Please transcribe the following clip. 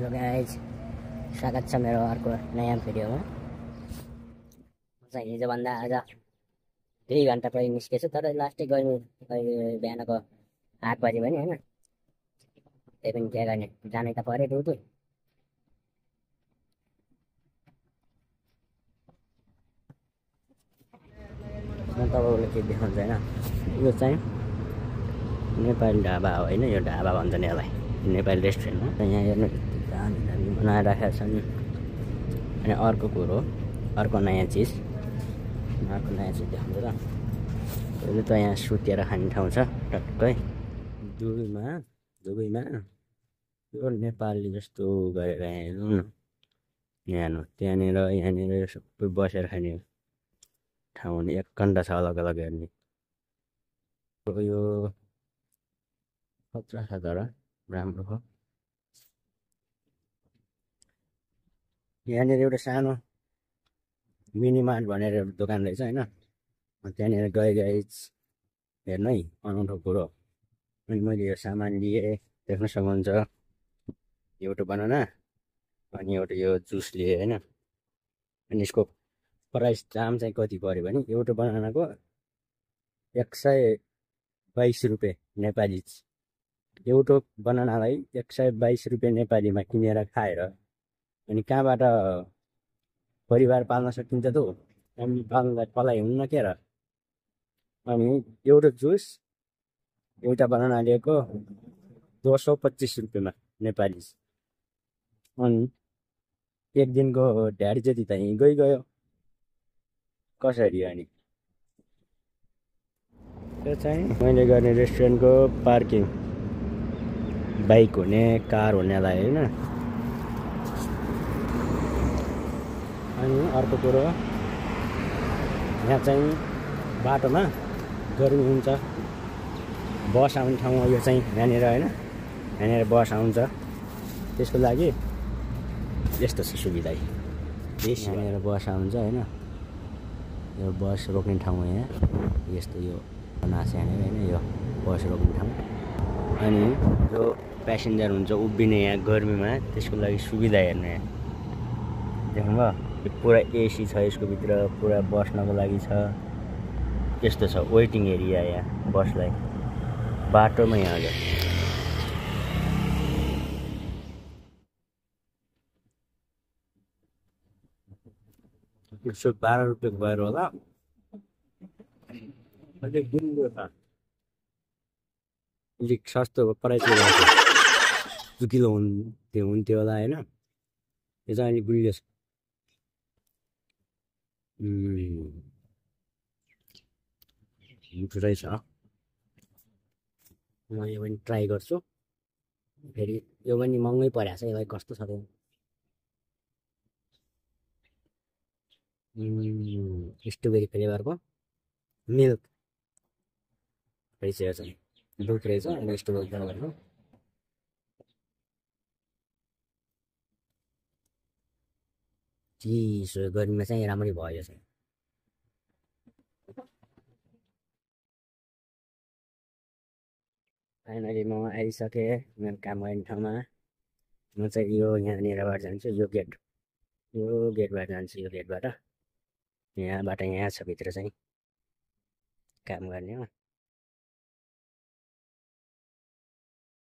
Hello guys, स्वागत छ मेरो अर्को नयाँ भिडियोमा। म चाहिँ हिजोभन्दा आज 2 घन्टा पहिले निस्केछु, तर लास्टै गर्मी बिहानको 8 बजी पनि होइन। त्यही पनि के गर्ने, जानै त पर्यो ड्युटी। म तपाईँलाई के देखाउँछ होइन, यो चाहिँ नेपाली ढाबा हो होइन। यो ढाबा भन्छ नि यसलाई, नेपाली रेस्टुरेन्ट हो। यहाँ हेर्नु दामी दामी बनाएर राखेका छन्। अनि अर्को कुरो, अर्को नयाँ चिज देखाउँछ त। यो त यहाँ सुतेर खाने ठाउँ छ टक्कै दुबईमा यो नेपाली जस्तो गरेर यहाँ हेर्नु न। यहाँ त्यहाँनिर सबै बसेर खाने ठाउँ हुने। 1 घन्टा छ अलग अलग हेर्ने। यो खतरा छ तर राम्रो हो। यहाँनिर एउटा सानो मिनी मार्ट भनेर दोकान रहेछ होइन। त्यहाँनिर गए हेर्नु है, अनौठो कुरो। अनि मैले यो सामान लिएँ, देख्न सक्नुहुन्छ। एउटा बनाना अनि एउटा यो जुस लिएँ होइन। अनि यसको प्राइस दाम चाहिँ कति पऱ्यो भने एउटा बनानाको 122 रुपियाँ नेपाली। एउटा बनानालाई 122 रुपियाँ नेपालीमा किनेर खाएर अनि कहाँबाट परिवार पाल्न सकिन्छ त? हामी पलाइ हुन्न के र। अनि एउटा जुस एउटा बनाना लिएको 225 रुपियाँमा नेपाली। अनि एक दिनको ढ्याडी जति त यहीँ गयो। कसरी अनि त्यो चाहिँ मैले गर्ने रेस्टुरेन्टको पार्किङ, बाइक हुने कार हुनेलाई होइन। अनि अर्को कुरो, यहाँ चाहिँ बाटोमा गर्मी हुन्छ, बस आउने ठाउँमा यो चाहिँ यहाँनिर होइन। यहाँनिर बस आउँछ, त्यसको लागि यस्तो छ सुविधा। यहाँनिर बस आउँछ होइन। यो बस रोक्ने ठाउँ यहाँ यस्तो यो बनाएको यहाँनिर होइन, यो बस रोक्ने ठाउँ। अनि जो प्यासेन्जर हुन्छ उभिने यहाँ गर्मीमा, त्यसको लागि सुविधा हेर्नु। यहाँ देख्नुभयो, यो पुरा एसी छ यसको भित्र, पुरा बस्नको लागि छ। यस्तो छ वेटिङ एरिया यहाँ बसलाई, बाटोमै हाल्यो। 112 रुपियाँ भएर होला। अलिक दिनको छ, अलिक सस्तो प्राइस 2 किलो हुन्थ्यो होला होइन। यो चाहिँ अलिक गुलियो छ। मिठो रहेछ। म यो पनि ट्राई गर्छु। फेरि यो पनि महँगै परेको छ, यसलाई कस्तो छ त? स्ट्रबेरी फ्लेभरको मिल्क रहेछ। यो चाहिँ दुध रहेछ अनि स्ट्रबेरी फ्लेभरको। चिसो गर्मीमा चाहिँ राम्रै भयो चाहिँ। फाइनली म आइसकेँ मेरो काम गर्ने ठाउँमा। म चाहिँ यहाँनिरबाट जान्छु, यो गेटबाट जान्छु। यो गेटबाट यहाँबाट यहाँ छ भित्र चाहिँ काम गर्ने हो।